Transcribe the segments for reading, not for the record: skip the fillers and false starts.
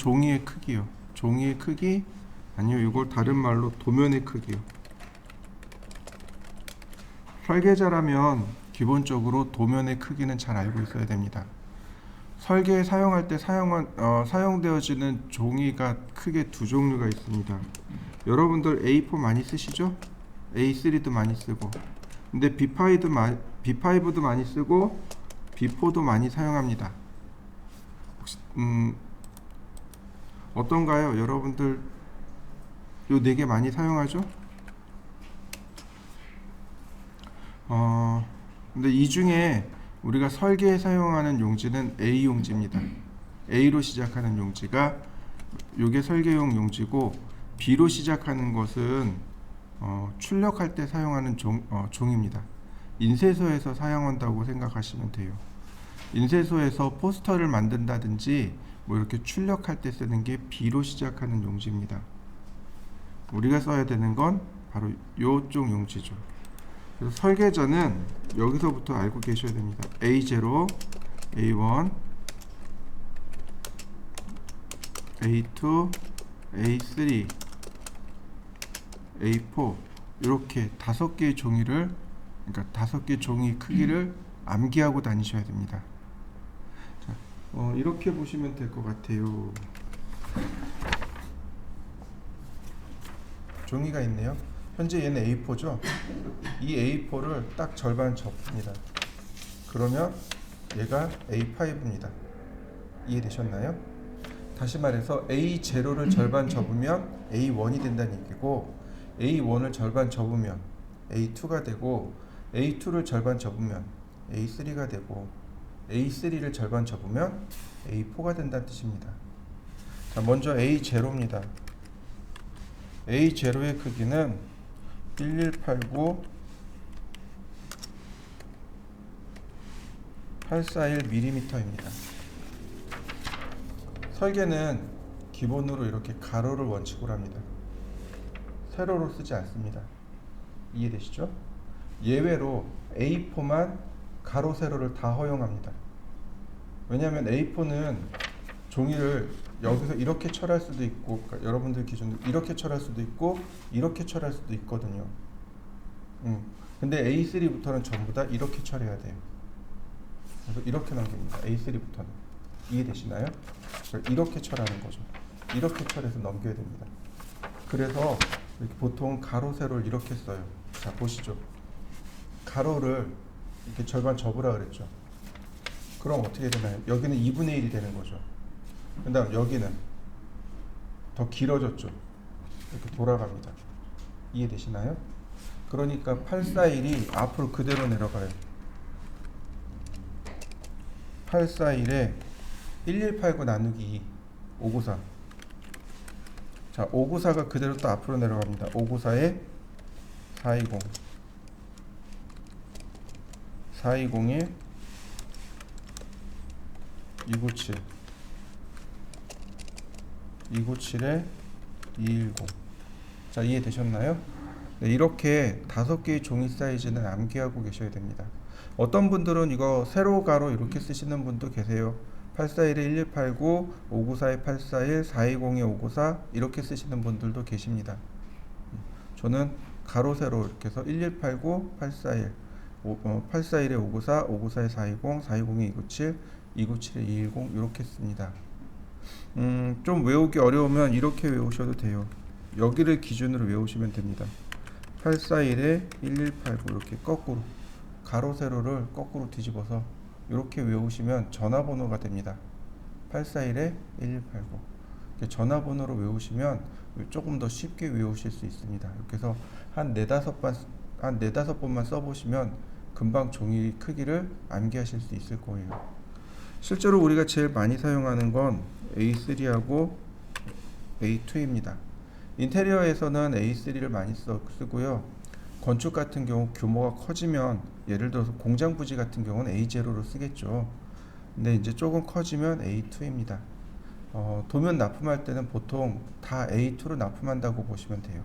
종이의 크기요. 종이의 크기 아니요. 이걸 다른 말로 도면의 크기요. 설계자라면 기본적으로 도면의 크기는 잘 알고 있어야 됩니다. 설계에 사용할 때 사용되어지는 종이가 크게 두 종류가 있습니다. 여러분들 A4 많이 쓰시죠? A3도 많이 쓰고, 근데 B5도 많이 쓰고 B4도 많이 사용합니다. 혹시 어떤가요? 여러분들 요 네 개 많이 사용하죠? 근데 이 중에 우리가 설계에 사용하는 용지는 A 용지입니다. A로 시작하는 용지가 요게 설계용 용지고, B로 시작하는 것은 출력할 때 사용하는 종입니다. 인쇄소에서 사용한다고 생각하시면 돼요. 인쇄소에서 포스터를 만든다든지 뭐 이렇게 출력할 때 쓰는 게 B로 시작하는 용지입니다. 우리가 써야 되는 건 바로 요쪽 용지죠. 그래서 설계자는 여기서부터 알고 계셔야 됩니다. A0, A1, A2, A3, A4 이렇게 5개의 종이를, 그러니까 5개의 종이 크기를 암기하고 다니셔야 됩니다. 자, 이렇게 보시면 될 것 같아요. 종이가 있네요. 현재 얘는 A4죠. 이 A4를 딱 절반 접습니다. 그러면 얘가 A5입니다. 이해되셨나요? 다시 말해서 A0를 절반 접으면 A1이 된다는 얘기고, A1을 절반 접으면 A2가 되고, A2를 절반 접으면 A3가 되고, A3를 절반 접으면 A4가 된다는 뜻입니다. 자, 먼저 A0입니다. A0의 크기는 1189 841mm입니다. 설계는 기본으로 이렇게 가로를 원칙으로 합니다. 세로로 쓰지 않습니다. 이해되시죠? 예외로 A4만 가로 세로를 다 허용합니다. 왜냐하면 A4는 종이를 여기서 이렇게 철할 수도 있고, 그러니까 여러분들 기준으로 이렇게 철할 수도 있고 이렇게 철할 수도 있거든요. 근데 A3부터는 전부 다 이렇게 철해야 돼요. 그래서 이렇게 넘깁니다. A3부터는. 이해되시나요? 이렇게 철하는 거죠. 이렇게 철해서 넘겨야 됩니다. 그래서 이렇게 보통 가로 세로를 이렇게 써요. 자, 보시죠. 가로를 이렇게 절반 접으라 그랬죠. 그럼 어떻게 되나요? 여기는 2분의 1이 되는 거죠. 그 다음 여기는 더 길어졌죠. 이렇게 돌아갑니다. 이해되시나요? 그러니까 841이 앞으로 그대로 내려가요. 841에 1189 나누기 2 594. 자, 594가 그대로 또 앞으로 내려갑니다. 594에 420 420에 297 297에 210. 자, 이해되셨나요? 네, 이렇게 5개의 종이 사이즈는 암기하고 계셔야 됩니다. 어떤 분들은 이거 세로 가로 이렇게 쓰시는 분도 계세요. 841에 1189, 594에 841, 420에 594 이렇게 쓰시는 분들도 계십니다. 저는 가로 세로 이렇게 해서 1189, 841, 841에 594, 594에 420, 420에 297, 297에 210 이렇게 씁니다. 좀 외우기 어려우면 이렇게 외우셔도 돼요. 여기를 기준으로 외우시면 됩니다. 841에 1189 이렇게 거꾸로 가로 세로를 거꾸로 뒤집어서 이렇게 외우시면 전화번호가 됩니다. 841에 1189 이렇게 전화번호로 외우시면 조금 더 쉽게 외우실 수 있습니다. 이렇게 해서 한 4-5번만 써보시면 금방 종이 크기를 암기하실 수 있을 거예요. 실제로 우리가 제일 많이 사용하는 건 A3하고 A2입니다. 인테리어에서는 A3를 많이 쓰고요. 건축 같은 경우 규모가 커지면, 예를 들어서 공장 부지 같은 경우는 A0로 쓰겠죠. 근데 이제 조금 커지면 A2입니다. 도면 납품할 때는 보통 다 A2로 납품한다고 보시면 돼요.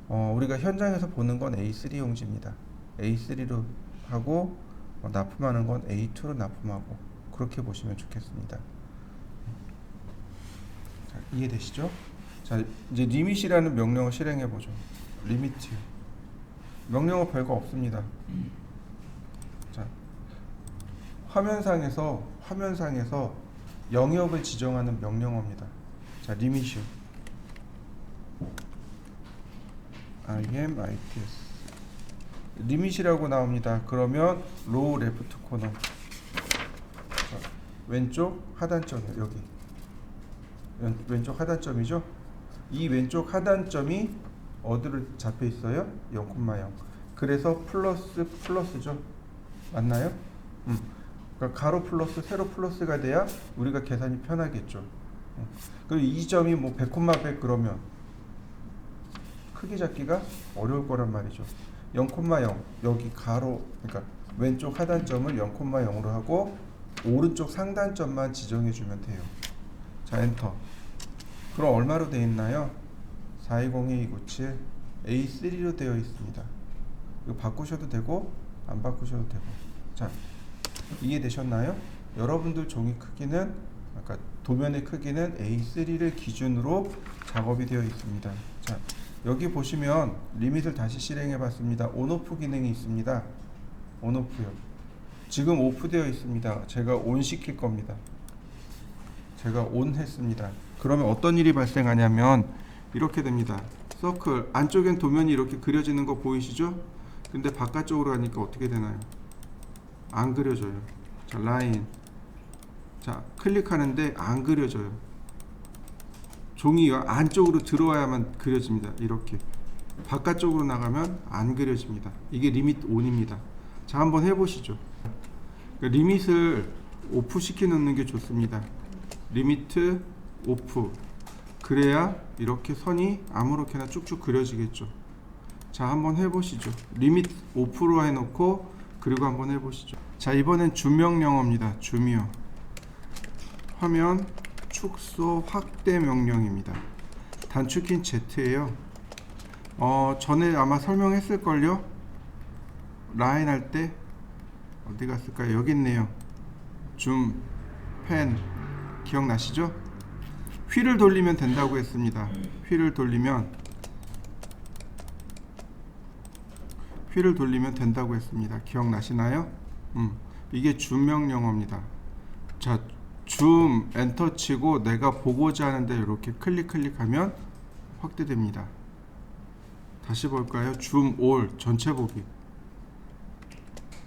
우리가 현장에서 보는 건 A3 용지입니다. A3로 하고 납품하는 건 A2로 납품하고, 그렇게 보시면 좋겠습니다. 이해되시죠? 자, 이제 리밋이라는 명령을 실행해 보죠. 리미트. 명령어 별거 없습니다. 자, 화면상에서 영역을 지정하는 명령어입니다. 자, 리밋이 IMITS 리밋이라고 나옵니다. 그러면 로우 레프트 코너, 자, 왼쪽 하단점이요. 여기 왼쪽 하단점이죠. 이 왼쪽 하단점이 어디로 잡혀 있어요? 0,0. 그래서 플러스죠. 맞나요? 그러니까 가로 플러스 세로 플러스가 돼야 우리가 계산이 편하겠죠. 그리고 이 점이 뭐 100,100 그러면 크기 잡기가 어려울 거란 말이죠. 0,0 여기 가로, 그러니까 왼쪽 하단점을 0,0으로 하고 오른쪽 상단점만 지정해 주면 돼요. 자, 엔터. 그럼 얼마로 되어 있나요? 420297 A3로 되어 있습니다. 이거 바꾸셔도 되고 안 바꾸셔도 되고. 자, 이해되셨나요? 여러분들 종이 크기는 아까 도면의 크기는 A3를 기준으로 작업이 되어 있습니다. 자, 여기 보시면 리밋을 다시 실행해 봤습니다. 온오프 기능이 있습니다. 온오프요. 지금 오프 되어 있습니다. 제가 온 시킬 겁니다. 제가 온 했습니다. 그러면 어떤 일이 발생하냐면 이렇게 됩니다. 서클 안쪽엔 도면이 이렇게 그려지는 거 보이시죠? 근데 바깥쪽으로 가니까 어떻게 되나요? 안 그려져요. 자, 라인. 자, 클릭하는데 안 그려져요. 종이가 안쪽으로 들어와야만 그려집니다. 이렇게 바깥쪽으로 나가면 안 그려집니다. 이게 리밋 온입니다. 자, 한번 해보시죠. 그러니까 리밋을 오프 시켜 놓는 게 좋습니다. 리미트 오프. 그래야 이렇게 선이 아무렇게나 쭉쭉 그려지겠죠. 자, 한번 해보시죠. 리밋 오프로 해놓고 그리고 한번 해보시죠. 자, 이번엔 줌 명령어입니다. 줌이요. 화면 축소 확대 명령입니다. 단축키는 Z예요. 전에 아마 설명했을걸요? 라인 할 때 어디 갔을까요? 여기 있네요. 줌, 펜 기억나시죠? 휠을 돌리면 된다고 했습니다. 휠을 돌리면 된다고 했습니다. 기억나시나요? 이게 줌 명령어입니다. 자, 줌 엔터 치고 내가 보고자 하는데 이렇게 클릭하면 확대됩니다. 다시 볼까요? 줌 올 전체 보기.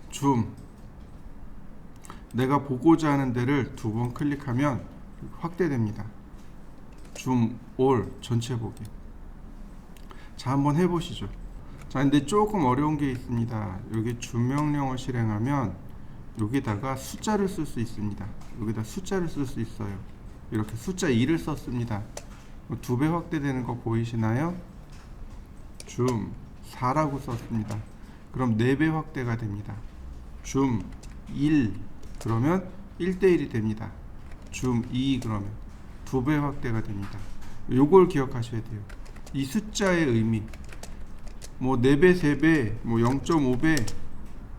줌 내가 보고자 하는 데를 두 번 클릭하면 확대됩니다. 줌 올 전체 보기. 자, 한번 해보시죠. 자, 근데 조금 어려운 게 있습니다. 여기 줌 명령을 실행하면 여기다가 숫자를 쓸 수 있습니다. 여기다 숫자를 쓸 수 있어요. 이렇게 숫자 2를 썼습니다. 2배 확대되는 거 보이시나요? 줌 4라고 썼습니다. 그럼 4배 확대가 됩니다. 줌 1 그러면 1:1이 됩니다. 줌 2 그러면 2배 확대가 됩니다. 요걸 기억하셔야 돼요. 이 숫자의 의미. 뭐 4배, 3배, 뭐 0.5배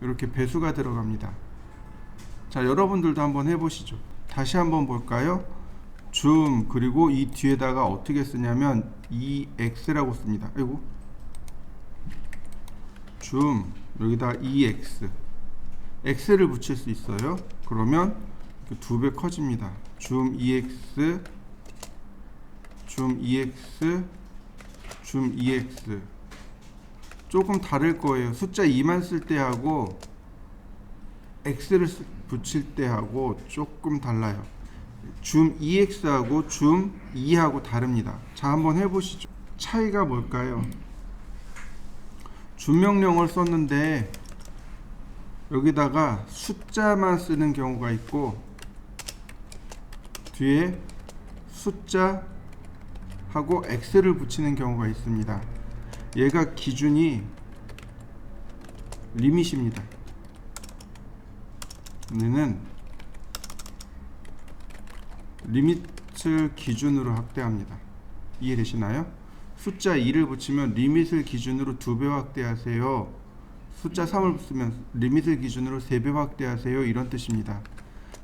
이렇게 배수가 들어갑니다. 자, 여러분들도 한번 해보시죠. 다시 한번 볼까요? 줌 그리고 이 뒤에다가 어떻게 쓰냐면 EX라고 씁니다. 아이고. 줌 여기다 EX X를 붙일 수 있어요. 그러면 2배 커집니다. 줌 EX 줌 EX 줌 EX 조금 다를 거예요. 숫자 2만 쓸 때 하고 X를 붙일 때 하고 조금 달라요. 줌 EX하고 줌 E하고 다릅니다. 자, 한번 해보시죠. 차이가 뭘까요? 줌 명령을 썼는데 여기다가 숫자만 쓰는 경우가 있고 뒤에 숫자하고 X를 붙이는 경우가 있습니다. 얘가 기준이 리밋입니다. 얘는 리밋을 기준으로 확대합니다. 이해되시나요? 숫자 2를 붙이면 리밋을 기준으로 2배 확대하세요. 숫자 3을 붙이면 리밋을 기준으로 3배 확대하세요. 이런 뜻입니다.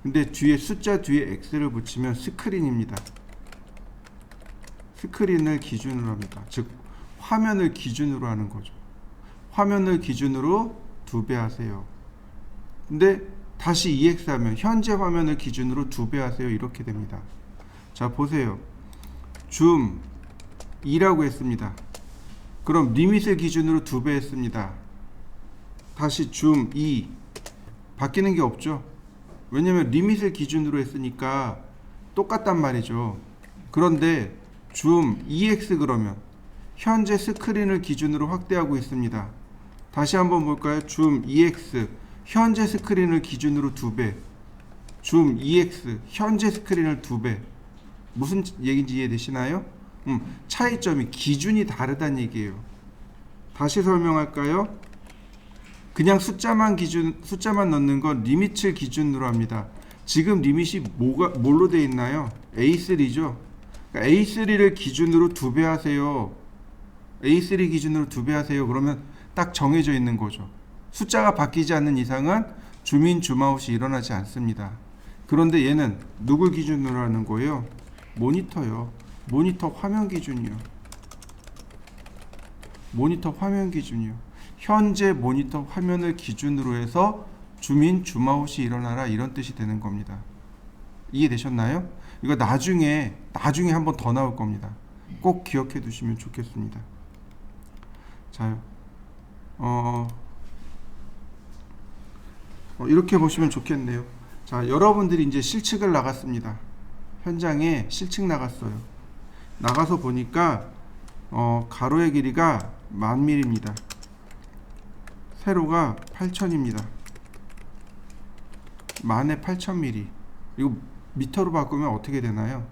근데 뒤에 숫자 뒤에 X를 붙이면 스크린입니다. 스크린을 기준으로 합니다. 즉 화면을 기준으로 하는 거죠. 화면을 기준으로 2배 하세요. 근데 다시 EX 하면 현재 화면을 기준으로 2배 하세요. 이렇게 됩니다. 자, 보세요. 줌 2라고 했습니다. 그럼 리밋을 기준으로 2배 했습니다. 다시 줌 2. 바뀌는 게 없죠. 왜냐면 리밋을 기준으로 했으니까 똑같단 말이죠. 그런데 줌 EX 그러면 현재 스크린을 기준으로 확대하고 있습니다. 다시 한번 볼까요? 줌 EX 현재 스크린을 기준으로 2배. 줌 EX 현재 스크린을 2배. 무슨 얘기인지 이해되시나요? 차이점이 기준이 다르다는 얘기예요. 다시 설명할까요? 그냥 숫자만 넣는 건 리밋을 기준으로 합니다. 지금 리밋이 뭘로 되어 있나요? A3죠. 그러니까 A3를 기준으로 2배 하세요. A3 기준으로 2배 하세요. 그러면 딱 정해져 있는 거죠. 숫자가 바뀌지 않는 이상은 줌인 줌아웃이 일어나지 않습니다. 그런데 얘는 누굴 기준으로 하는 거예요? 모니터요. 모니터 화면 기준이요. 모니터 화면 기준이요. 현재 모니터 화면을 기준으로 해서 줌인 줌아웃이 일어나라 이런 뜻이 되는 겁니다. 이해되셨나요? 이거 나중에 한번 더 나올 겁니다. 꼭 기억해 두시면 좋겠습니다. 자, 이렇게 보시면 좋겠네요. 자, 여러분들이 이제 실측을 나갔습니다. 현장에 실측 나갔어요. 나가서 보니까 가로의 길이가 10,000mm입니다. 세로가 8,000입니다. 10,000에 8,000mm. 이거 미터로 바꾸면 어떻게 되나요?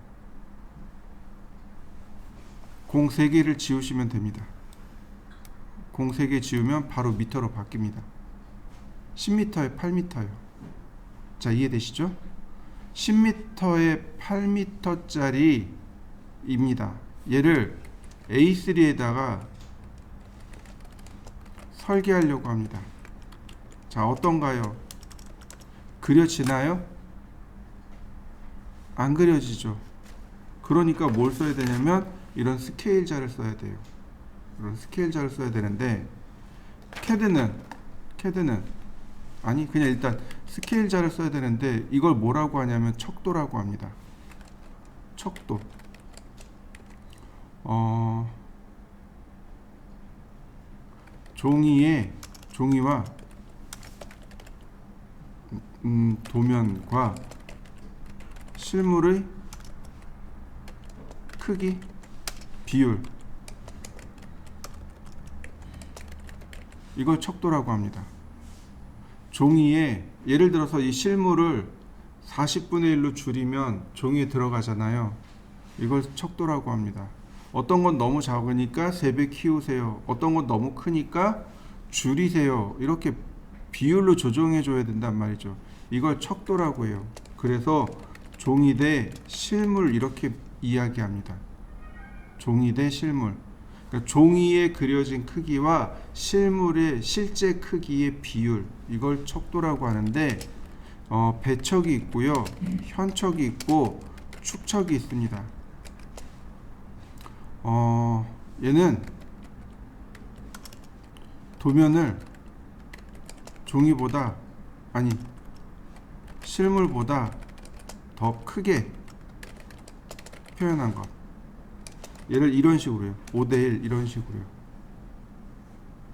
공 3개를 지우시면 됩니다. 공 3개 지우면 바로 미터로 바뀝니다. 10m에 8m요. 자, 이해되시죠? 10m에 8m짜리 입니다. 얘를 A3에다가 설계하려고 합니다. 자, 어떤가요? 그려지나요? 안 그려지죠. 그러니까 뭘 써야 되냐면 이런 스케일자를 써야 돼요. 이런 스케일자를 써야 되는데 캐드는 아니 그냥 일단 스케일자를 써야 되는데 이걸 뭐라고 하냐면 척도라고 합니다. 척도. 종이와 도면과 실물의 크기, 비율, 이걸 척도라고 합니다. 종이에 예를 들어서 이 실물을 40분의 1로 줄이면 종이에 들어가잖아요. 이걸 척도라고 합니다. 어떤 건 너무 작으니까 3배 키우세요. 어떤 건 너무 크니까 줄이세요. 이렇게 비율로 조정해 줘야 된단 말이죠. 이걸 척도라고 해요. 그래서 종이 대 실물 이렇게 이야기합니다. 종이 대 실물. 그러니까 종이에 그려진 크기와 실물의 실제 크기의 비율, 이걸 척도라고 하는데 배척이 있고요, 현척이 있고 축척이 있습니다. 얘는 도면을 종이보다 아니 실물보다 더 크게 표현한 것. 얘를 이런 식으로요. 5대1 이런 식으로요.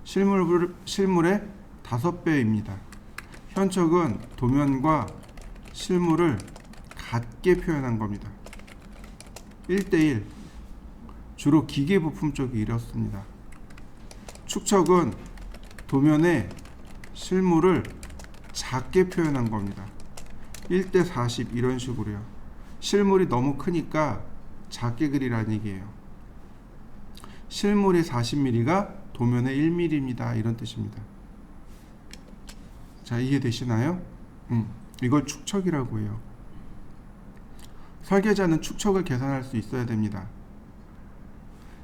실물의 5배입니다. 현척은 도면과 실물을 같게 표현한 겁니다. 1대1. 주로 기계 부품 쪽이 이렇습니다. 축척은 도면에 실물을 작게 표현한 겁니다. 1대40 이런 식으로요. 실물이 너무 크니까 작게 그리라는 얘기예요. 실물이 40mm가 도면에 1mm입니다. 이런 뜻입니다. 자, 이해되시나요? 이걸 축척이라고 해요. 설계자는 축척을 계산할 수 있어야 됩니다.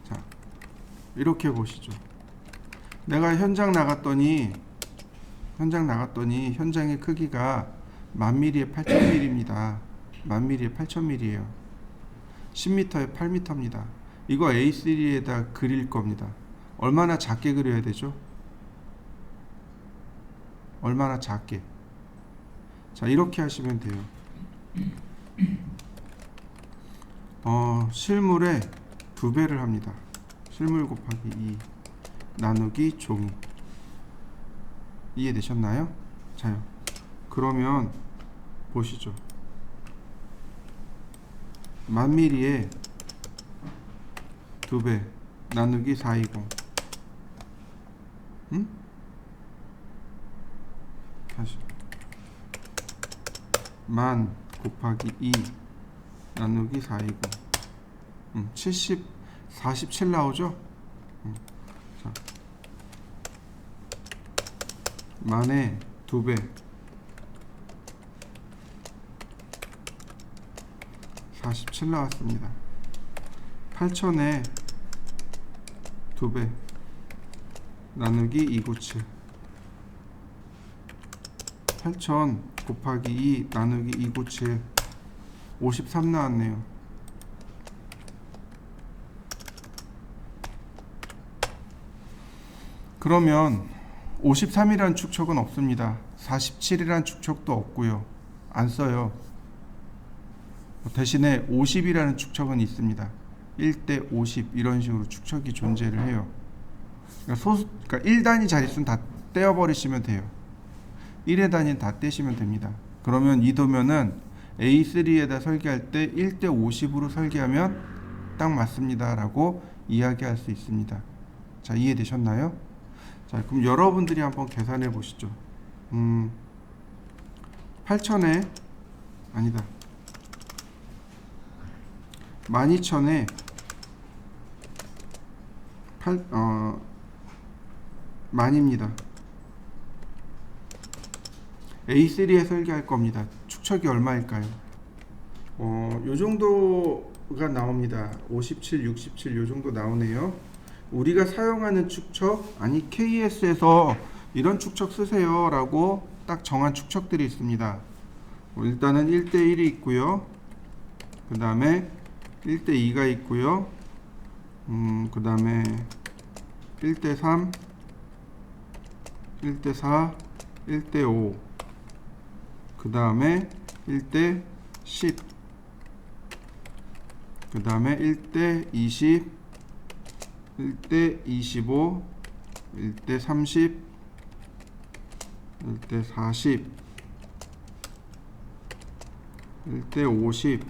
자, 이렇게 보시죠. 내가 현장 나갔더니 현장의 크기가 10,000mm에 8,000mm입니다. 10,000mm에 8,000mm예요. 10m에 8m입니다. 이거 A3에다 그릴 겁니다. 얼마나 작게 그려야 되죠? 얼마나 작게. 자, 이렇게 하시면 돼요. 실물의 2배를 합니다. 실물 곱하기 2 나누기 종이. 이해되셨나요? 자요. 그러면 보시죠. 1000mm에 2배 나누기 420. 다시 10,000 곱하기 2 나누기 420. 47 나오죠? 자, 10,000에 2배 47 나왔습니다. 8,000에 2배 나누기 297. 8,000 곱하기 2 나누기 297 53 나왔네요. 그러면 53이라는 축척은 없습니다. 47이라는 축척도 없고요. 안 써요. 대신에 50이라는 축척은 있습니다. 1대 50 이런 식으로 축척이 존재를 해요. 그러니까 1단위 자릿수는 다 떼어버리시면 돼요. 1의 단위는 다 떼시면 됩니다. 그러면 이 도면은 A3에다 설계할 때 1대 50으로 설계하면 딱 맞습니다 라고 이야기할 수 있습니다. 자, 이해되셨나요? 자, 그럼 여러분들이 한번 계산해 보시죠. 8,000에 아니다 12,000에 10,000입니다. A3에 설계할 겁니다. 축척이 얼마일까요? 요 정도가 나옵니다. 57, 67 요 정도 나오네요. 우리가 사용하는 축척, 아니 KS에서 이런 축척 쓰세요 라고 딱 정한 축척들이 있습니다. 일단은 1대1이 있고요. 그 다음에 1대2가 있고요. 그 다음에 1대3, 1대4, 1대5, 그 다음에 1대10, 그 다음에 1대20, 1대25, 1대30, 1대40, 1대50,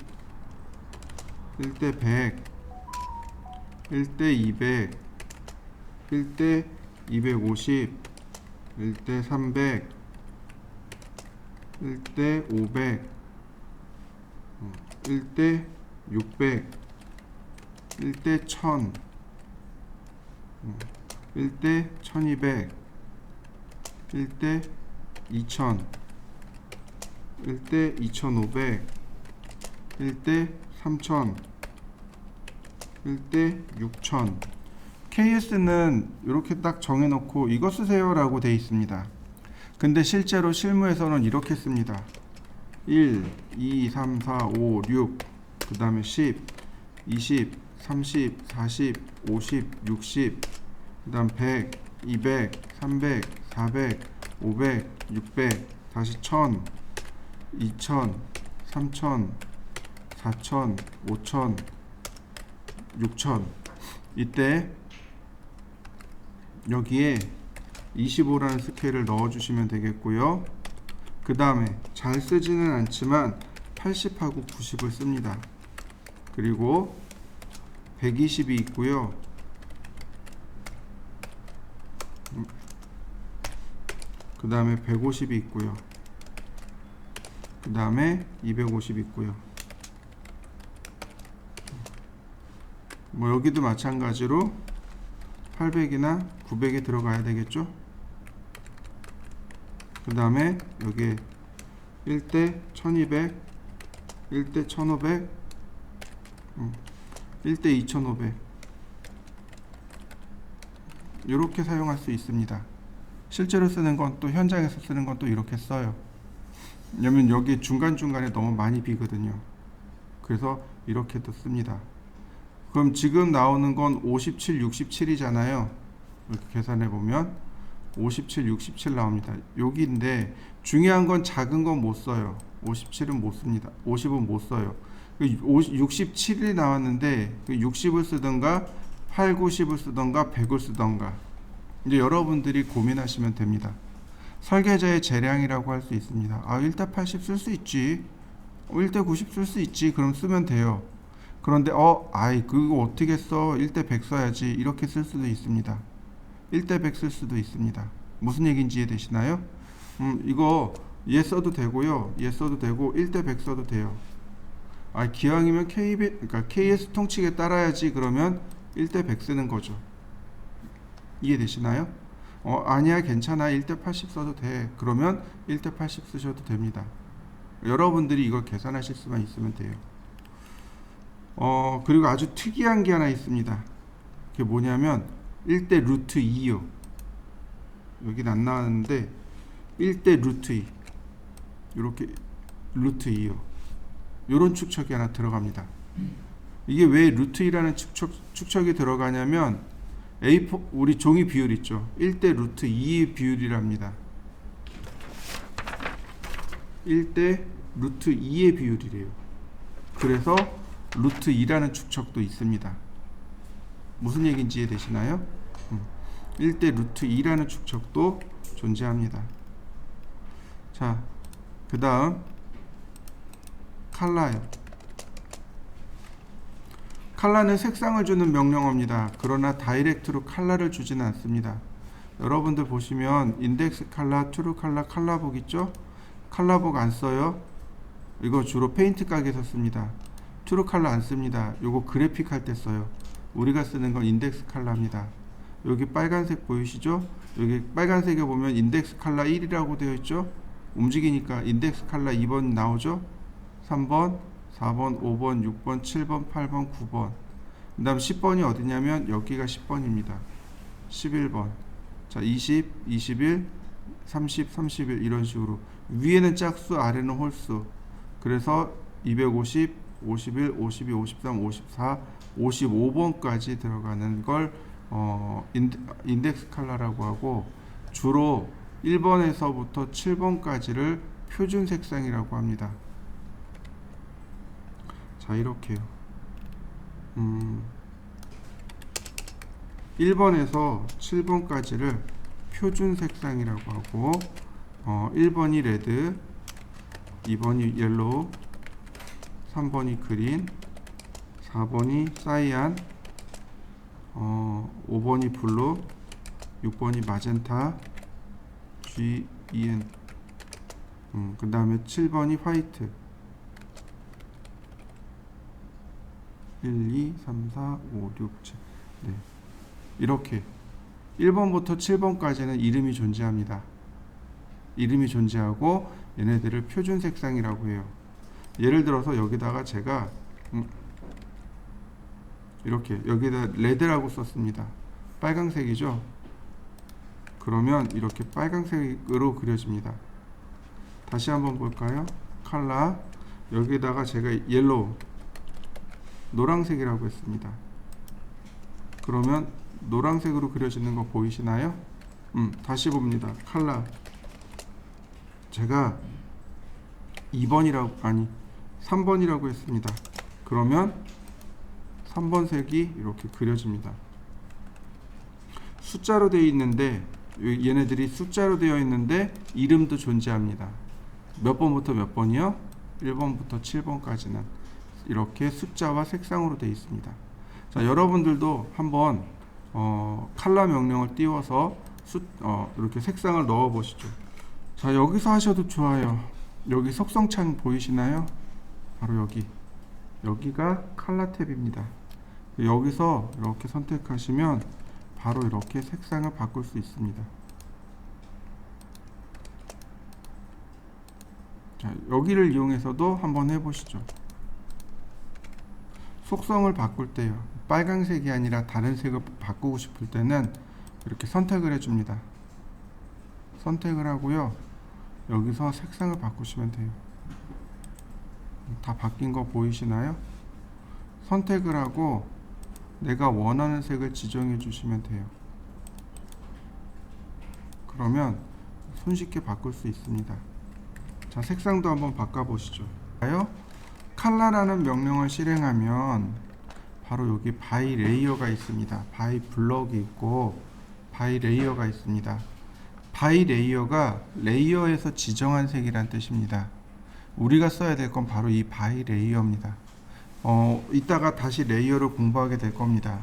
1대100, 1대200, 1대250, 1대300, 1대500, 1대600, 1대1000, 1대1200, 1대2000, 1대2500, 1대3000, 1대6000. KS는 이렇게 딱 정해놓고 이거 쓰세요 라고 되어 있습니다. 근데 실제로 실무에서는 이렇게 씁니다. 1, 2, 3, 4, 5, 6, 그 다음에 10, 20, 30, 40, 50, 60, 그 다음 100, 200, 300, 400, 500, 600, 다시 1000, 2000, 3000, 4000, 5000, 6000. 이때 여기에 25라는 스케일을 넣어주시면 되겠고요. 그 다음에 잘 쓰지는 않지만 80하고 90을 씁니다. 그리고 120이 있고요. 그 다음에 150이 있고요. 그 다음에 250 있고요. 뭐 여기도 마찬가지로 800이나 900이 들어가야 되겠죠. 그 다음에 여기 1대 1200, 1대 1500, 1대 2500 이렇게 사용할 수 있습니다. 실제로 쓰는 건 또 현장에서 쓰는 건 또 이렇게 써요. 왜냐면 여기 중간중간에 너무 많이 비거든요. 그래서 이렇게도 씁니다. 그럼 지금 나오는 건 57, 67이잖아요. 이렇게 계산해 보면 57, 67 나옵니다. 여기인데 중요한 건 작은 건 못 써요. 57은 못 씁니다. 50은 못 써요. 67이 나왔는데 60을 쓰던가 8, 90을 쓰던가 100을 쓰던가 이제 여러분들이 고민하시면 됩니다. 설계자의 재량이라고 할 수 있습니다. 1대 80 쓸 수 있지. 1대 90 쓸 수 있지. 그럼 쓰면 돼요. 그런데 그거 어떻게 써? 1대 100 써야지. 이렇게 쓸 수도 있습니다. 1대 100 쓸 수도 있습니다. 무슨 얘기인지 이해되시나요? 이거 얘 써도 되고요. 얘 써도 되고 1대 100 써도 돼요. 기왕이면 그러니까 KS 통칙에 따라야지. 그러면 1대 100 쓰는 거죠. 이해되시나요? 아니야 괜찮아 1대 80 써도 돼. 그러면 1대 80 쓰셔도 됩니다. 여러분들이 이걸 계산하실 수만 있으면 돼요. 그리고 아주 특이한 게 하나 있습니다. 그게 뭐냐면 1대 루트 2요. 여기는 안 나왔는데 1대 루트 2 이렇게 루트 2요. 요런 축척이 하나 들어갑니다. 이게 왜 루트 2라는 축척이 들어가냐면 A4 우리 종이 비율 있죠. 1대 루트 2의 비율이랍니다. 1대 루트 2의 비율이래요. 그래서 루트 2라는 축척도 있습니다. 무슨 얘기인지 이해되시나요? 1대 루트 2라는 축척도 존재합니다. 자, 그 다음 컬러요. 컬러는 색상을 주는 명령어입니다. 그러나 다이렉트로 컬러를 주지는 않습니다. 여러분들 보시면 인덱스 컬러, 트루 컬러, 컬러북 있죠? 컬러북 안 써요. 이거 주로 페인트 가게에서 씁니다. 트루 컬러 안 씁니다. 요거 그래픽 할 때 써요. 우리가 쓰는 건 인덱스 컬러입니다. 여기 빨간색 보이시죠? 여기 빨간색에 보면 인덱스 컬러 1이라고 되어 있죠? 움직이니까 인덱스 컬러 2번 나오죠? 3번, 4번, 5번, 6번, 7번, 8번, 9번. 그 다음 10번이 어디냐면 여기가 10번입니다. 11번. 자, 20, 21, 30, 31 이런 식으로. 위에는 짝수, 아래는 홀수. 그래서 250, 51, 52, 53, 54, 55번까지 들어가는 걸 인덱스 컬러라고 하고 주로 1번에서부터 7번까지를 표준 색상이라고 합니다. 자, 이렇게요. 1번에서 7번까지를 표준 색상이라고 하고 1번이 레드, 2번이 옐로우, 3번이 그린, 4번이 사이안, 5번이 블루, 6번이 마젠타, GEN, 그 다음에 7번이 화이트, 1, 2, 3, 4, 5, 6, 7. 네. 이렇게 1번부터 7번까지는 이름이 존재합니다. 이름이 존재하고 얘네들을 표준 색상이라고 해요. 예를 들어서 여기다가 제가 이렇게 여기다 레드라고 썼습니다. 빨강색이죠. 그러면 이렇게 빨강색으로 그려집니다. 다시 한번 볼까요? 컬러 여기다가 제가 옐로우 노란색이라고 했습니다. 그러면 노란색으로 그려지는 거 보이시나요? 다시 봅니다. 컬러 제가 3번이라고 했습니다. 그러면 3번 색이 이렇게 그려집니다. 숫자로 되어 있는데 얘네들이 숫자로 되어 있는데 이름도 존재합니다. 몇 번부터 몇 번이요? 1번부터 7번까지는 이렇게 숫자와 색상으로 되어 있습니다. 자, 여러분들도 한번 컬러 명령을 띄워서 이렇게 색상을 넣어 보시죠. 자, 여기서 하셔도 좋아요. 여기 속성창 보이시나요? 바로 여기가 컬러 탭입니다. 여기서 이렇게 선택하시면 바로 이렇게 색상을 바꿀 수 있습니다. 자, 여기를 이용해서도 한번 해보시죠. 속성을 바꿀 때요. 빨강색이 아니라 다른 색을 바꾸고 싶을 때는 이렇게 선택을 해줍니다. 선택을 하고요. 여기서 색상을 바꾸시면 돼요. 다 바뀐 거 보이시나요? 선택을 하고 내가 원하는 색을 지정해 주시면 돼요. 그러면 손쉽게 바꿀 수 있습니다. 자, 색상도 한번 바꿔보시죠. 칼라라는 명령을 실행하면 바로 여기 바이 레이어가 있습니다. 바이 블럭이 있고 바이 레이어가 있습니다. 바이 레이어가 레이어에서 지정한 색이란 뜻입니다. 우리가 써야 될 건 바로 이 바이 레이어입니다. 이따가 다시 레이어를 공부하게 될 겁니다.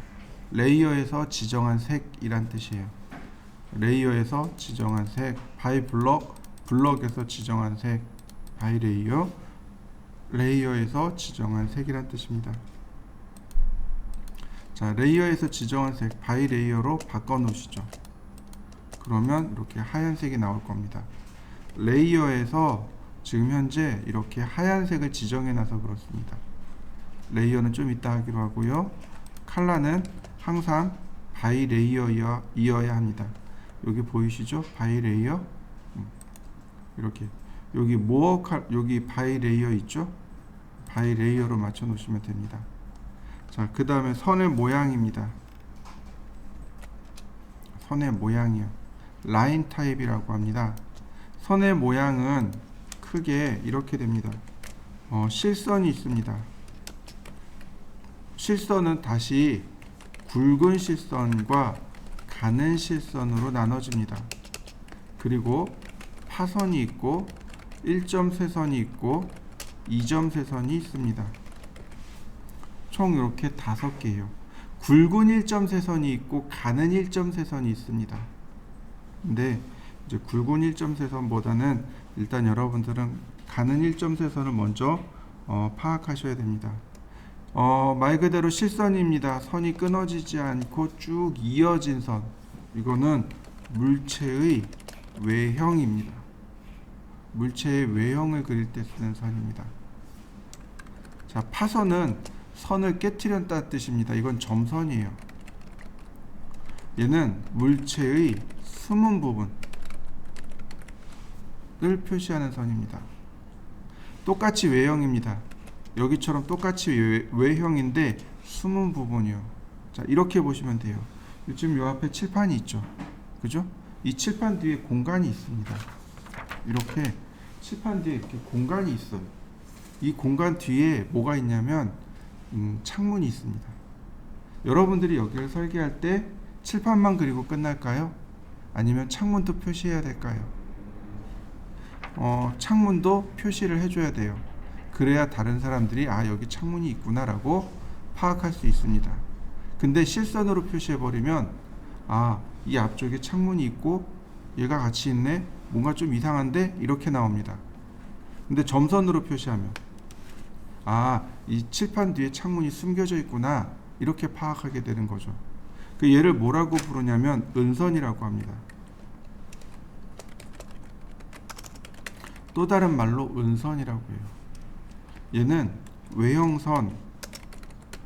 레이어에서 지정한 색이란 뜻이에요. 레이어에서 지정한 색, 바이 블럭, 블럭에서 지정한 색, 바이 레이어, 레이어에서 지정한 색이란 뜻입니다. 자, 레이어에서 지정한 색, 바이 레이어로 바꿔 놓으시죠. 그러면 이렇게 하얀색이 나올 겁니다. 레이어에서 지금 현재 이렇게 하얀색을 지정해 놔서 그렇습니다. 레이어는 좀 이따 하기로 하고요. 칼라는 항상 바이 레이어이어야 합니다. 여기 보이시죠? 바이 레이어. 이렇게 여기 여기 바이 레이어 있죠? 바이 레이어로 맞춰 놓으시면 됩니다. 자, 그 다음에 선의 모양입니다. 선의 모양이요. 라인 타입이라고 합니다. 선의 모양은 크게 이렇게 됩니다. 실선이 있습니다. 실선은 다시 굵은 실선과 가는 실선으로 나눠집니다. 그리고 파선이 있고 1점 세선이 있고 2점 세선이 있습니다. 총 이렇게 5개예요. 굵은 1점 세선이 있고 가는 1점 세선이 있습니다. 근데 이제 굵은 1점 세선보다는 일단 여러분들은 가는 1점 세선을 먼저 파악하셔야 됩니다. 말 그대로 실선입니다. 선이 끊어지지 않고 쭉 이어진 선. 이거는 물체의 외형입니다. 물체의 외형을 그릴 때 쓰는 선입니다. 자, 파선은 선을 깨트렸다는 뜻입니다. 이건 점선이에요. 얘는 물체의 숨은 부분을 표시하는 선입니다. 똑같이 외형입니다. 여기처럼 똑같이 외형인데 숨은 부분이요. 자, 이렇게 보시면 돼요. 지금 요 앞에 칠판이 있죠. 그죠? 이 칠판 뒤에 공간이 있습니다. 이렇게 칠판 뒤에 이렇게 공간이 있어요. 이 공간 뒤에 뭐가 있냐면 창문이 있습니다. 여러분들이 여기를 설계할 때 칠판만 그리고 끝날까요? 아니면 창문도 표시해야 될까요? 창문도 표시를 해줘야 돼요. 그래야 다른 사람들이 여기 창문이 있구나 라고 파악할 수 있습니다. 근데 실선으로 표시해버리면 이 앞쪽에 창문이 있고 얘가 같이 있네, 뭔가 좀 이상한데, 이렇게 나옵니다. 근데 점선으로 표시하면 이 칠판 뒤에 창문이 숨겨져 있구나, 이렇게 파악하게 되는 거죠. 그 얘를 뭐라고 부르냐면 은선이라고 합니다. 또 다른 말로 은선이라고 해요. 얘는 외형선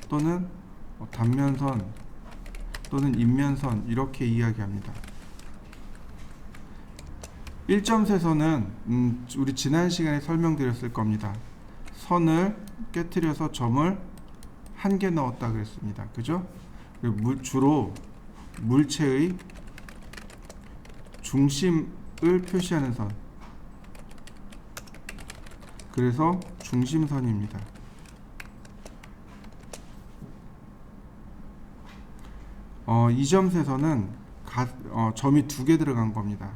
또는 단면선 또는 인면선 이렇게 이야기합니다. 1점 세선은 우리 지난 시간에 설명드렸을 겁니다. 선을 깨트려서 점을 1개 넣었다 그랬습니다. 그죠? 주로 물체의 중심을 표시하는 선, 그래서 중심선입니다. 이점 세선은 점이 2개 들어간 겁니다.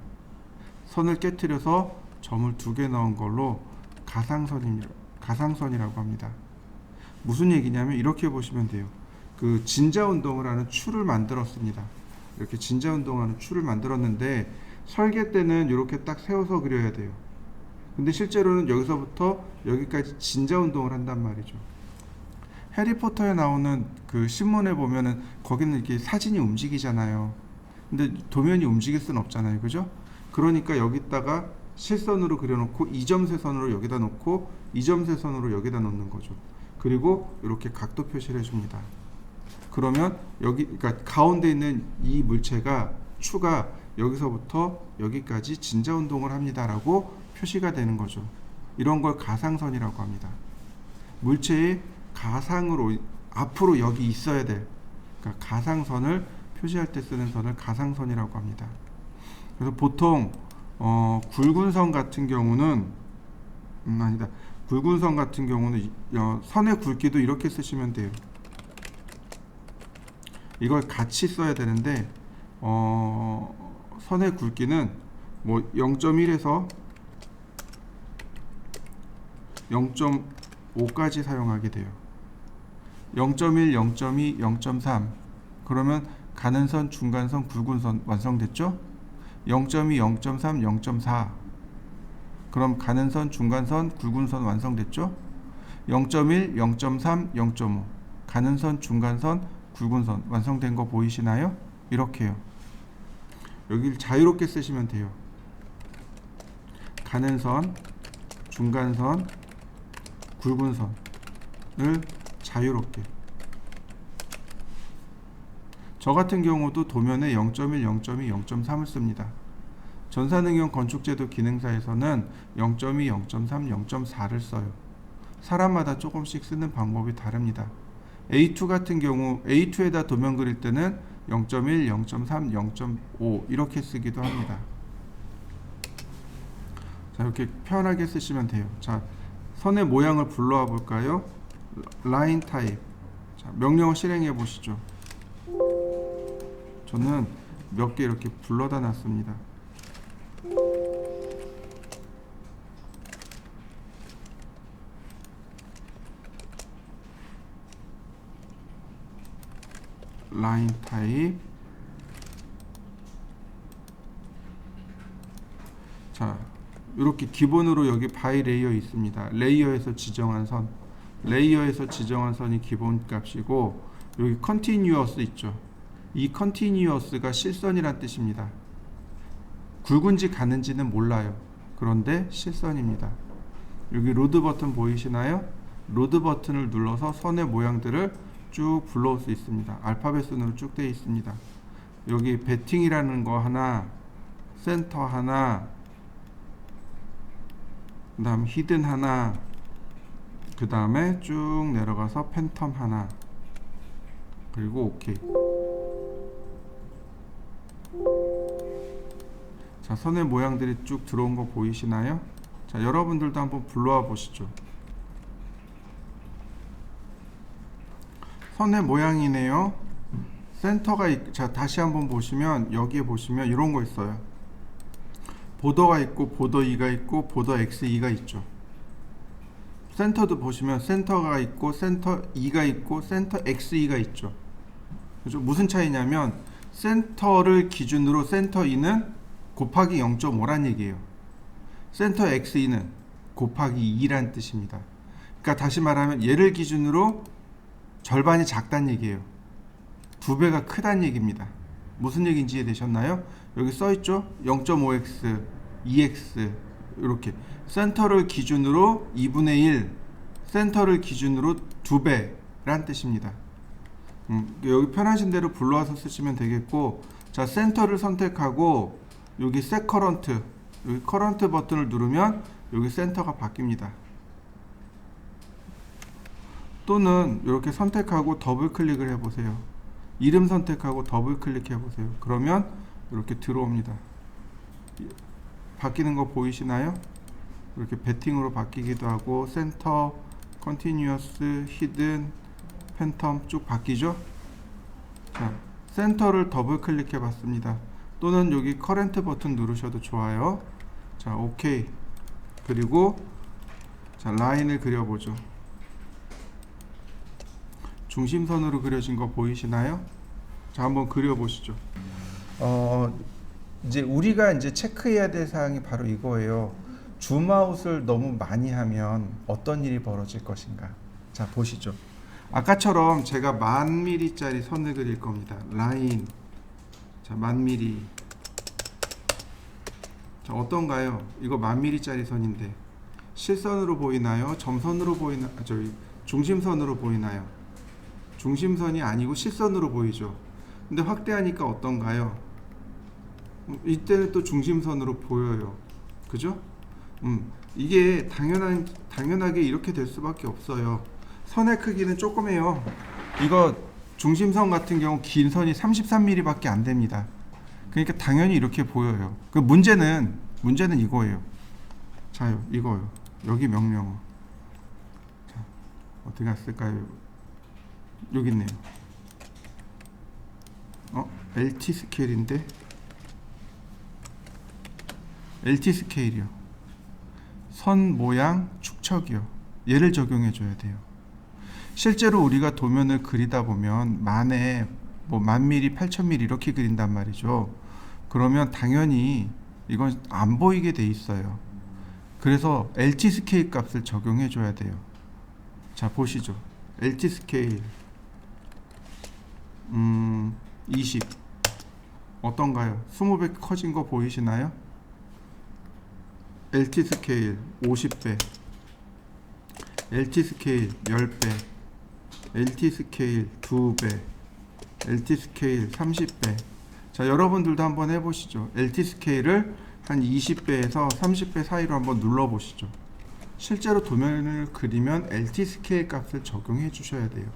선을 깨트려서 점을 2개 넣은 걸로 가상선이라고 합니다. 무슨 얘기냐면 이렇게 보시면 돼요. 그 진자 운동을 하는 추를 만들었습니다. 이렇게 진자 운동하는 추를 만들었는데 설계 때는 이렇게 딱 세워서 그려야 돼요. 근데 실제로는 여기서부터 여기까지 진자 운동을 한단 말이죠. 해리포터에 나오는 그 신문에 보면은 거기는 이렇게 사진이 움직이잖아요. 근데 도면이 움직일 수는 없잖아요. 그죠? 그러니까 여기다가 실선으로 그려놓고 2점 세선으로 여기다 놓고 2점 세선으로 여기다 놓는 거죠. 그리고 이렇게 각도 표시를 해줍니다. 그러면 그러니까 가운데 있는 이 물체가 추가 여기서부터 여기까지 진자 운동을 합니다라고 표시가 되는 거죠. 이런 걸 가상선이라고 합니다. 물체의 가상으로 앞으로 여기 있어야 될 그러니까 가상선을 표시할 때 쓰는 선을 가상선이라고 합니다. 그래서 보통 굵은 선 같은 경우는 아니다. 굵은 선 같은 경우는 선의 굵기도 이렇게 쓰시면 돼요. 이걸 같이 써야 되는데 선의 굵기는 뭐 0.1에서 0.5까지 사용하게 돼요. 0.1, 0.2, 0.3 그러면 가는 선, 중간선, 굵은 선 완성됐죠? 0.2, 0.3, 0.4 그럼 가는 선, 중간선, 굵은 선 완성됐죠? 0.1, 0.3, 0.5 가는 선, 중간선, 굵은 선 완성된 거 보이시나요? 이렇게요. 여기를 자유롭게 쓰시면 돼요. 가는 선, 중간선, 굵은 선을 자유롭게. 저 같은 경우도 도면에 0.1, 0.2, 0.3을 씁니다. 전산응용 건축제도 기능사에서는 0.2, 0.3, 0.4를 써요. 사람마다 조금씩 쓰는 방법이 다릅니다. A2 같은 경우 A2에다 도면 그릴 때는 0.1, 0.3, 0.5 이렇게 쓰기도 합니다. 자, 이렇게 편하게 쓰시면 돼요. 자, 선의 모양을 불러와 볼까요? 라인 타입. 자, 명령어 실행해 보시죠. 저는 몇 개 이렇게 불러다 놨습니다. 라인 타입. 자, 이렇게 기본으로 여기 바이 레이어 있습니다. 레이어에서 지정한 선, 레이어에서 지정한 선이 기본 값이고 여기 컨티뉴어스 있죠. 이 컨티뉴어스가 실선이란 뜻입니다. 굵은지 가는지는 몰라요. 그런데 실선입니다. 여기 로드 버튼 보이시나요? 로드 버튼을 눌러서 선의 모양들을 쭉 불러올 수 있습니다. 알파벳 순으로 쭉 되어 있습니다. 여기 베팅이라는 거 하나, 센터 하나, 그 다음 히든 하나, 그 다음에 쭉 내려가서 팬텀 하나, 그리고 오케이. 자, 선의 모양들이 쭉 들어온 거 보이시나요? 자, 여러분들도 한번 불러와 보시죠. 선의 모양이네요. 센터가 자, 다시 한번 보시면 여기에 보시면 이런 거 있어요. 보더가 있고 보더 2가 있고 보더 X2가 있죠. 센터도 보시면 센터가 있고 센터 2가 있고 센터 X2가 있죠. 그죠? 무슨 차이냐면 센터를 기준으로 센터 2는 곱하기 0.5란 얘기예요. 센터 X2는 곱하기 2란 뜻입니다. 그러니까 다시 말하면 얘를 기준으로 절반이 작단 얘기예요. 2배가 크단 얘기입니다. 무슨 얘기인지 이해되셨나요? 여기 써있죠? 0.5x, 2x 이렇게 센터를 기준으로 2분의 1, 센터를 기준으로 2배란 뜻입니다. 여기 편하신 대로 불러와서 쓰시면 되겠고, 자, 센터를 선택하고 여기 셋 커런트, 여기 커런트 버튼을 누르면 여기 센터가 바뀝니다. 또는 이렇게 선택하고 더블 클릭을 해보세요. 이름 선택하고 더블 클릭해 보세요. 그러면 이렇게 들어옵니다. 바뀌는 거 보이시나요? 이렇게 베팅으로 바뀌기도 하고 센터, 컨티뉴어스, 히든, 팬텀 쭉 바뀌죠? 자, 센터를 더블 클릭해 봤습니다. 또는 여기 커런트 버튼 누르셔도 좋아요. 자, 오케이. 그리고 자, 라인을 그려보죠. 중심선으로 그려진 거 보이시나요? 자, 한번 그려보시죠. 이제 우리가 이제 체크해야 될 사항이 바로 이거예요. 줌아웃을 너무 많이 하면 어떤 일이 벌어질 것인가. 자, 보시죠. 아까처럼 제가 1000mm짜리 선을 그릴 겁니다. 라인. 자, 1000mm. 자, 어떤가요? 이거 1000mm짜리 선인데 실선으로 보이나요? 점선으로 보이나? 중심선으로 보이나요? 중심선이 아니고 실선으로 보이죠. 근데 확대하니까 어떤가요? 이때는 또 중심선으로 보여요. 그죠? 이게 당연하게 이렇게 될 수밖에 없어요. 선의 크기는 조그매요. 이거 중심선 같은 경우 긴 선이 33mm 밖에 안 됩니다. 그러니까 당연히 이렇게 보여요. 그 문제는 이거예요. 자, 이거요. 여기 명령어. 자, 어떻게 갔을까요? 여기 있네요. LT 스케일인데 LT 스케일이요. 선 모양 축척이요. 얘를 적용해 줘야 돼요. 실제로 우리가 도면을 그리다 보면 만에 뭐 1000mm, 8000mm 이렇게 그린단 말이죠. 그러면 당연히 이건 안 보이게 돼 있어요. 그래서 LT 스케일 값을 적용해 줘야 돼요. 자, 보시죠. LT 스케일 20 어떤가요? 20배 커진 거 보이시나요? LT 스케일 50배, LT 스케일 10배, LT 스케일 2배, LT 스케일 30배. 자, 여러분들도 한번 해보시죠. LT 스케일을 한 20배에서 30배 사이로 한번 눌러보시죠. 실제로 도면을 그리면 LT 스케일 값을 적용해 주셔야 돼요.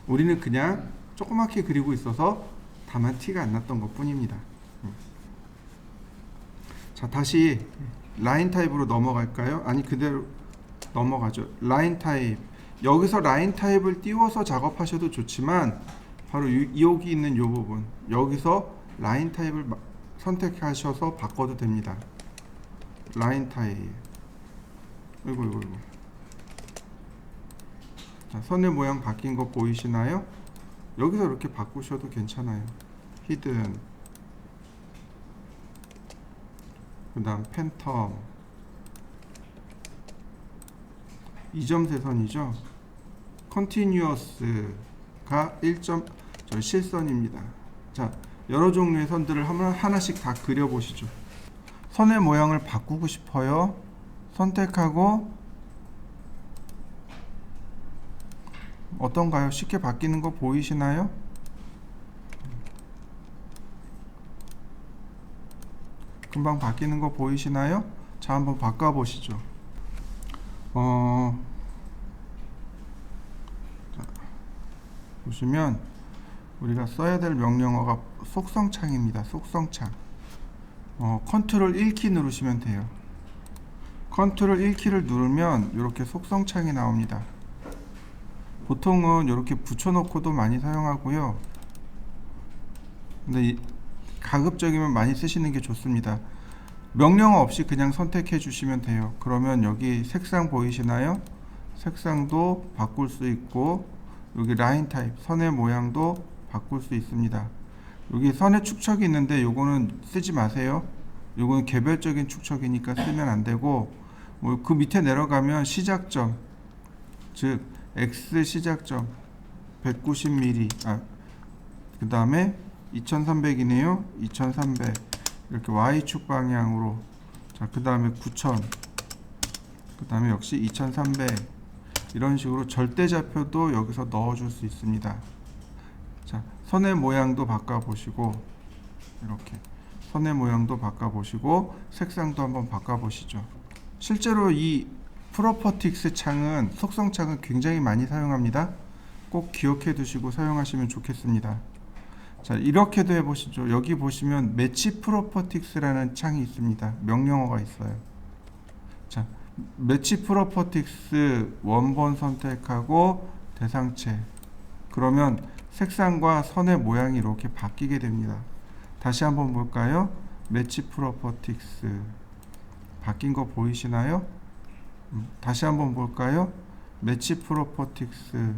우리는 그냥 조그맣게 그리고 있어서 다만 티가 안 났던 것 뿐입니다. 자, 다시 라인 타입으로 넘어갈까요? 아니, 그대로 넘어가죠. 라인 타입. 여기서 라인 타입을 띄워서 작업하셔도 좋지만 바로 여기 있는 이 부분, 여기서 라인 타입을 선택하셔서 바꿔도 됩니다. 라인 타입. 이거. 자, 선의 모양 바뀐 거 보이시나요? 여기서 이렇게 바꾸셔도 괜찮아요. 히든, 그 다음 팬텀, 2점 세선이죠. 컨티뉴어스가 실선입니다. 자, 여러 종류의 선들을 하나씩 다 그려보시죠. 선의 모양을 바꾸고 싶어요. 선택하고, 어떤가요? 쉽게 바뀌는 거 보이시나요? 금방 바뀌는 거 보이시나요? 자, 한번 바꿔보시죠. 자, 보시면 우리가 써야 될 명령어가 속성창입니다. 속성창. 컨트롤 1키 누르시면 돼요. 컨트롤 1키를 누르면 이렇게 속성창이 나옵니다. 보통은 이렇게 붙여놓고도 많이 사용하고요. 근데 가급적이면 많이 쓰시는 게 좋습니다. 명령어 없이 그냥 선택해 주시면 돼요. 그러면 여기 색상 보이시나요? 색상도 바꿀 수 있고, 여기 라인 타입, 선의 모양도 바꿀 수 있습니다. 여기 선의 축척이 있는데 요거는 쓰지 마세요. 요거는 개별적인 축척이니까 쓰면 안 되고, 그 밑에 내려가면 시작점, 즉 X 시작점 190mm, 그 다음에 2300이네요. 2300 이렇게 Y축 방향으로. 자, 그 다음에 9000, 그 다음에 역시 2300 이런 식으로 절대좌표도 여기서 넣어줄 수 있습니다. 자, 선의 모양도 바꿔보시고, 이렇게 선의 모양도 바꿔보시고, 색상도 한번 바꿔보시죠. 실제로 이 프로퍼틱스 창은, 속성 창은 굉장히 많이 사용합니다. 꼭 기억해 두시고 사용하시면 좋겠습니다. 자, 이렇게도 해보시죠. 여기 보시면 매치 프로퍼틱스라는 창이 있습니다. 명령어가 있어요. 자, 매치 프로퍼틱스 원본 선택하고 대상체. 그러면 색상과 선의 모양이 이렇게 바뀌게 됩니다. 다시 한번 볼까요? 매치 프로퍼틱스 바뀐 거 보이시나요? 다시 한번 볼까요? 매치 프로퍼틱스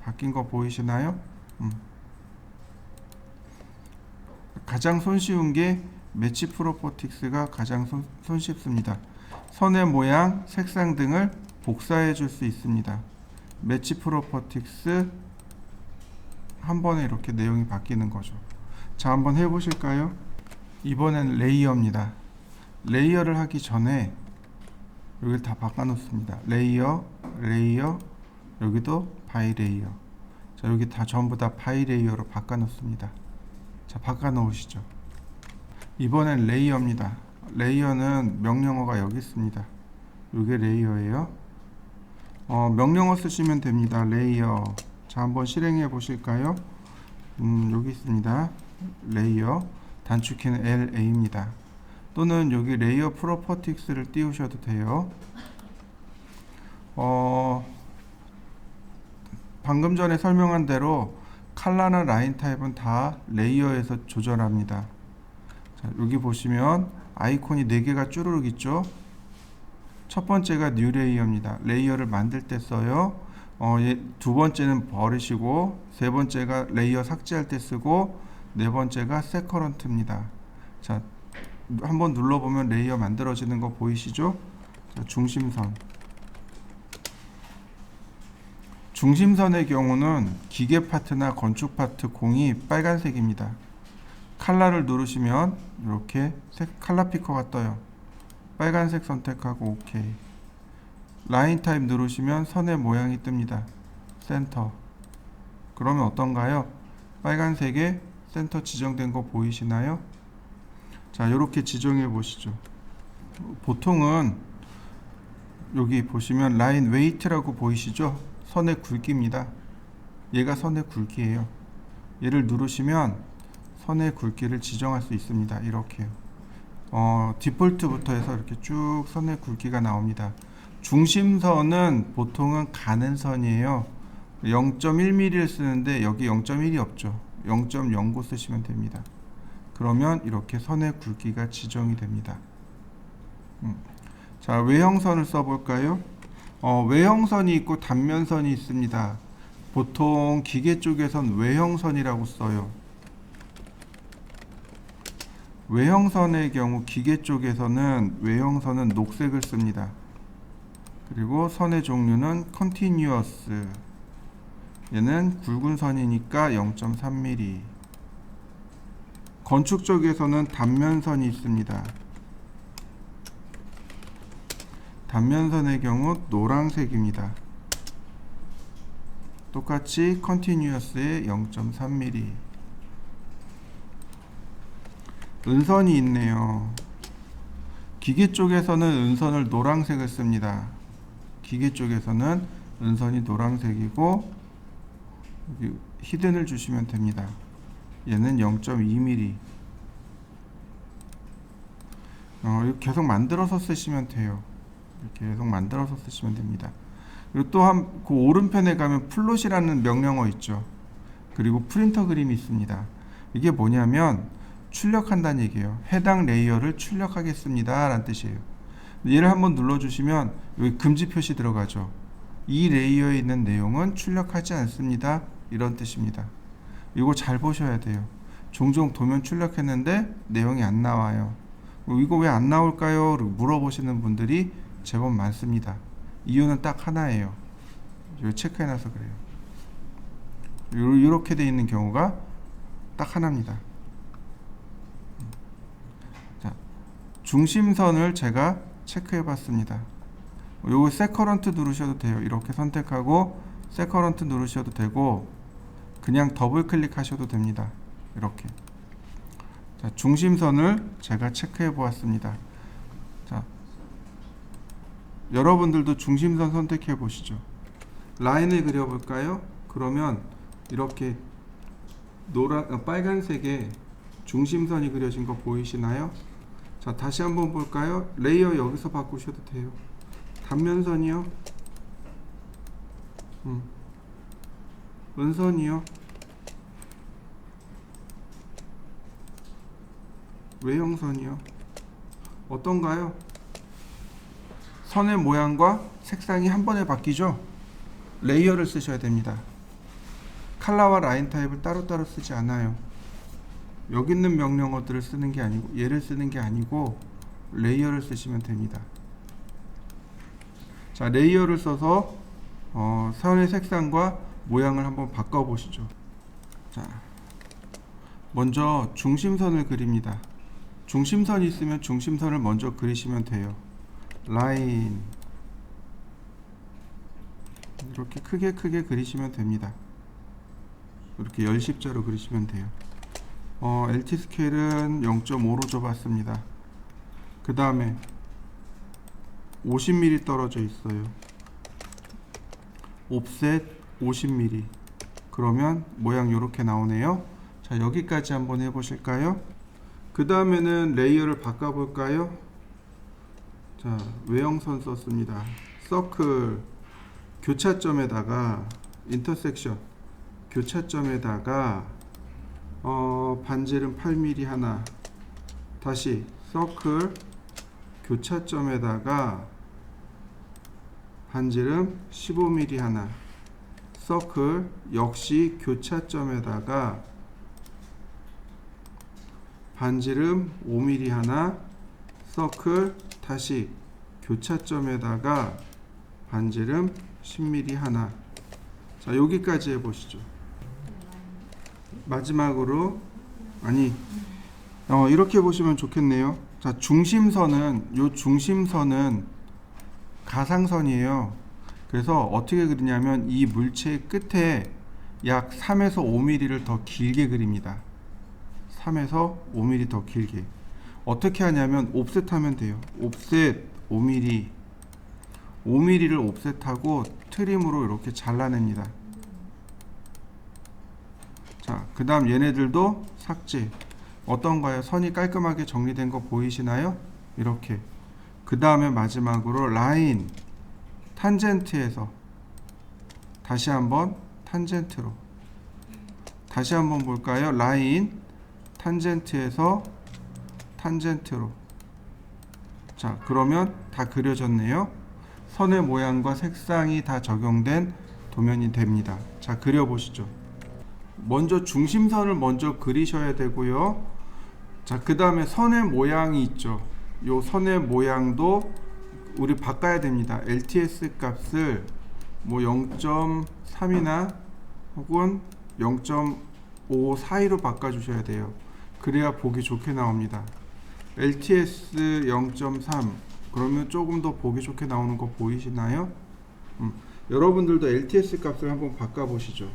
바뀐 거 보이시나요? 가장 손쉬운 게 매치 프로퍼틱스가 가장 손쉽습니다. 선의 모양, 색상 등을 복사해 줄 수 있습니다. 매치 프로퍼틱스 한 번에 이렇게 내용이 바뀌는 거죠. 자, 한번 해보실까요? 이번엔 레이어입니다. 레이어를 하기 전에 여기를 다 바꿔놓습니다. 레이어, 여기도 바이 레이어. 자, 여기 다 전부 다 바이 레이어로 바꿔놓습니다. 자, 바꿔놓으시죠. 이번엔 레이어입니다. 레이어는 명령어가 여기 있습니다. 이게 레이어예요. 명령어 쓰시면 됩니다. 레이어, 자, 한번 실행해 보실까요? 여기 있습니다. 레이어, 단축키는 LA입니다. 또는 여기 레이어 프로퍼티스를 띄우셔도 돼요. 방금 전에 설명한 대로 컬러나 라인 타입은 다 레이어에서 조절합니다. 자, 여기 보시면 아이콘이 4개가 쭈루룩 있죠. 첫 번째가 뉴 레이어입니다. 레이어를 만들 때 써요. 두 번째는 버리시고, 세 번째가 레이어 삭제할 때 쓰고, 네 번째가 세커런트입니다. 자, 한번 눌러보면 레이어 만들어지는 거 보이시죠? 자, 중심선의 경우는 기계 파트나 건축 파트 공이 빨간색입니다. 컬러를 누르시면 이렇게 컬러 피커가 떠요. 빨간색 선택하고 OK. 라인 타입 누르시면 선의 모양이 뜹니다. 센터. 그러면 어떤가요? 빨간색에 센터 지정된 거 보이시나요? 자, 이렇게 지정해 보시죠. 보통은 여기 보시면 라인 웨이트라고 보이시죠? 선의 굵기입니다. 얘가 선의 굵기예요. 얘를 누르시면 선의 굵기를 지정할 수 있습니다. 이렇게요. 디폴트부터 해서 이렇게 쭉 선의 굵기가 나옵니다. 중심선은 보통은 가는 선이에요. 0.1mm를 쓰는데 여기 0.1이 없죠. 0.09 쓰시면 됩니다. 그러면 이렇게 선의 굵기가 지정이 됩니다. 자, 외형선을 써볼까요? 외형선이 있고 단면선이 있습니다. 보통 기계 쪽에선 외형선이라고 써요. 외형선의 경우 기계 쪽에서는 외형선은 녹색을 씁니다. 그리고 선의 종류는 continuous. 얘는 굵은 선이니까 0.3mm. 건축 쪽에서는 단면선이 있습니다. 단면선의 경우 노란색입니다. 똑같이 continuous의 0.3mm. 은선이 있네요. 기계 쪽에서는 은선을 노란색을 씁니다. 기계 쪽에서는 은선이 노란색이고, 여기 히든을 주시면 됩니다. 얘는 0.2mm. 이렇게 계속 만들어서 쓰시면 돼요. 이렇게 계속 만들어서 쓰시면 됩니다. 그리고 또한 그 오른편에 가면 플롯이라는 명령어 있죠. 그리고 프린터 그림이 있습니다. 이게 뭐냐면 출력한다는 얘기예요. 해당 레이어를 출력하겠습니다 라는 뜻이에요. 얘를 한번 눌러주시면 여기 금지 표시 들어가죠. 이 레이어에 있는 내용은 출력하지 않습니다, 이런 뜻입니다. 이거 잘 보셔야 돼요. 종종 도면 출력했는데 내용이 안 나와요. 이거 왜 안 나올까요? 물어보시는 분들이 제법 많습니다. 이유는 딱 하나예요. 이거 체크해놔서 그래요. 이렇게 돼 있는 경우가 딱 하나입니다. 자, 중심선을 제가 체크해 봤습니다. 요거 세커런트 누르셔도 돼요. 이렇게 선택하고 세커런트 누르셔도 되고, 그냥 더블 클릭하셔도 됩니다. 이렇게. 자, 중심선을 제가 체크해 보았습니다. 자, 여러분들도 중심선 선택해 보시죠. 라인을 그려볼까요? 그러면 이렇게 빨간색에 중심선이 그려진 거 보이시나요? 자, 다시 한번 볼까요? 레이어 여기서 바꾸셔도 돼요. 단면선이요. 은선이요. 외형선이요. 어떤가요? 선의 모양과 색상이 한 번에 바뀌죠? 레이어를 쓰셔야 됩니다. 컬러와 라인 타입을 따로따로 쓰지 않아요. 여기 있는 명령어들을 쓰는 게 아니고, 얘를 쓰는 게 아니고 레이어를 쓰시면 됩니다. 자, 레이어를 써서 선의 색상과 모양을 한번 바꿔 보시죠. 자, 먼저 중심선을 그립니다. 중심선이 있으면 중심선을 먼저 그리시면 돼요. 라인, 이렇게 크게 그리시면 됩니다. 이렇게 열십자로 그리시면 돼요. LT 스케일은 0.5로 줘봤습니다. 그 다음에 50mm 떨어져 있어요. 옵셋 50mm. 그러면 모양 이렇게 나오네요. 자, 여기까지 한번 해보실까요? 그 다음에는 레이어를 바꿔볼까요? 자, 외형선 썼습니다. 서클 교차점에다가 인터섹션 교차점에다가 반지름 8mm 하나, 다시 서클 교차점에다가 반지름 15mm 하나, 서클 역시 교차점에다가 반지름 5mm 하나, 서클 다시 교차점에다가 반지름 10mm 하나. 자, 여기까지 해보시죠. 마지막으로 이렇게 보시면 좋겠네요. 자, 중심선은 가상선이에요. 그래서 어떻게 그리냐면 이 물체의 끝에 약 3에서 5mm를 더 길게 그립니다. 3에서 5mm 더 길게. 어떻게 하냐면 옵셋하면 돼요. 옵셋 5mm, 5mm를 옵셋하고 트림으로 이렇게 잘라냅니다. 자, 그 다음 얘네들도 삭제. 어떤가요? 선이 깔끔하게 정리된 거 보이시나요? 이렇게. 그 다음에 마지막으로 라인 탄젠트에서 다시 한번 탄젠트로, 다시 한번 볼까요? 라인 탄젠트에서 탄젠트로. 자, 그러면 다 그려졌네요. 선의 모양과 색상이 다 적용된 도면이 됩니다. 자, 그려보시죠. 먼저 중심선을 먼저 그리셔야 되고요. 자, 그 다음에 선의 모양이 있죠. 요 선의 모양도 우리 바꿔야 됩니다. LTS 값을 뭐 0.3이나 혹은 0.5 사이로 바꿔주셔야 돼요. 그래야 보기 좋게 나옵니다. LTS 0.3 그러면 조금 더 보기 좋게 나오는 거 보이시나요? 여러분들도 LTS 값을 한번 바꿔보시죠.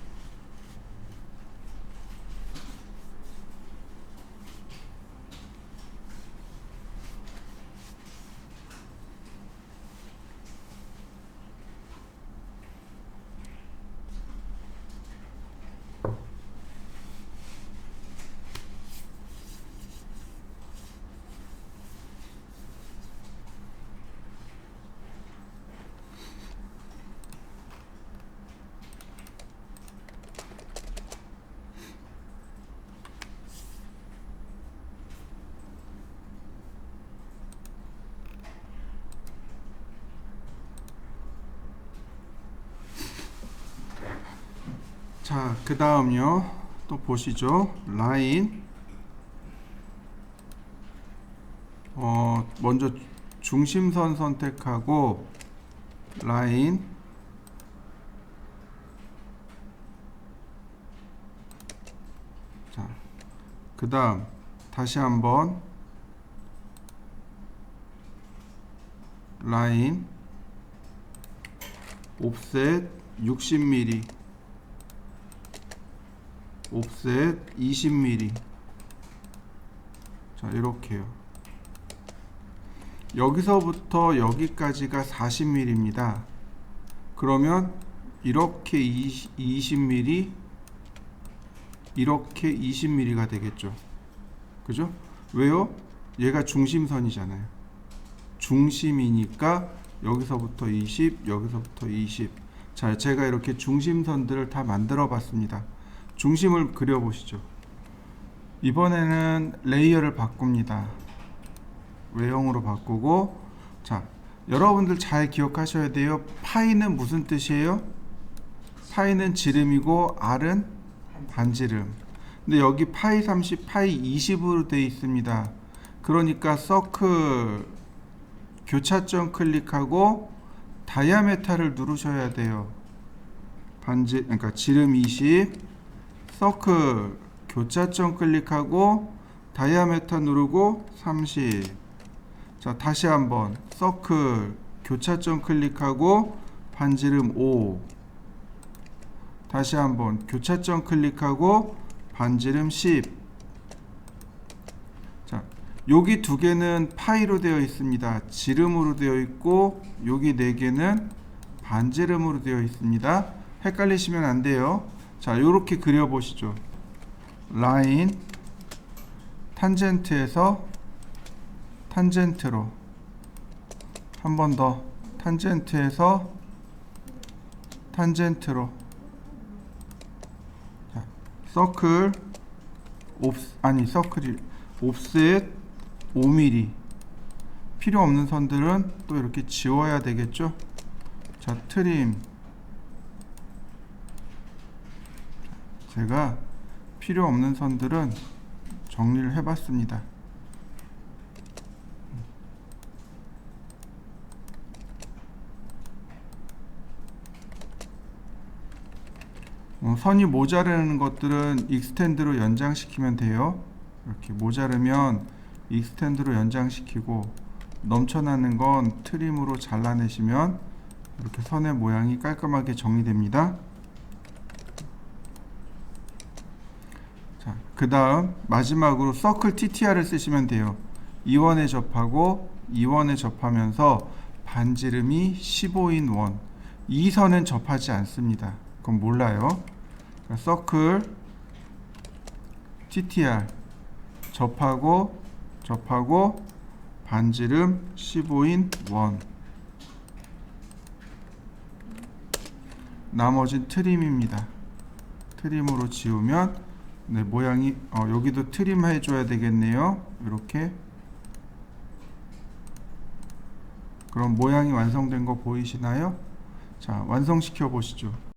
자, 그 다음요. 또 보시죠. 라인. 먼저 중심선 선택하고 라인. 자, 그 다음 다시 한번 라인 옵셋 60mm, 옵셋 20mm. 자, 이렇게요. 여기서부터 여기까지가 40mm입니다. 그러면 이렇게 20mm, 이렇게 20mm가 되겠죠. 그죠? 왜요? 얘가 중심선이잖아요. 중심이니까 여기서부터 20, 여기서부터 20. 자, 제가 이렇게 중심선들을 다 만들어 봤습니다. 중심을 그려보시죠. 이번에는 레이어를 바꿉니다. 외형으로 바꾸고, 자, 여러분들 잘 기억하셔야 돼요. 파이는 무슨 뜻이에요? 파이는 지름이고 R은 반지름. 근데 여기 파이 30, 파이 20으로 되어 있습니다. 그러니까 서클 교차점 클릭하고 다이아메타를 누르셔야 돼요. 그러니까 지름 20, 서클 교차점 클릭하고 다이아메타 누르고 30. 자, 다시 한번 서클 교차점 클릭하고 반지름 5. 다시 한번 교차점 클릭하고 반지름 10. 자, 여기 두 개는 파이로 되어 있습니다. 지름으로 되어 있고 여기 네 개는 반지름으로 되어 있습니다. 헷갈리시면 안 돼요. 자, 요렇게 그려 보시죠. 라인 탄젠트에서 탄젠트로, 한 번 더 탄젠트에서 탄젠트로. 자, 서클 서클이 옵셋 5mm. 필요 없는 선들은 또 이렇게 지워야 되겠죠. 자, 트림. 제가 필요 없는 선들은 정리를 해봤습니다. 선이 모자라는 것들은 익스텐드로 연장시키면 돼요. 이렇게 모자르면 익스텐드로 연장시키고, 넘쳐나는 건 트림으로 잘라내시면 이렇게 선의 모양이 깔끔하게 정리됩니다. 자, 그 다음 마지막으로 서클 TTR을 쓰시면 돼요. 2원에 접하고 2원에 접하면서 반지름이 15인 원. 이 선은 접하지 않습니다. 그건 몰라요. 그러니까 서클 TTR 접하고 반지름 15인 원. 나머진 트림입니다. 트림으로 지우면 모양이 여기도 트림 해줘야 되겠네요. 이렇게. 그럼 모양이 완성된 거 보이시나요? 자, 완성시켜 보시죠.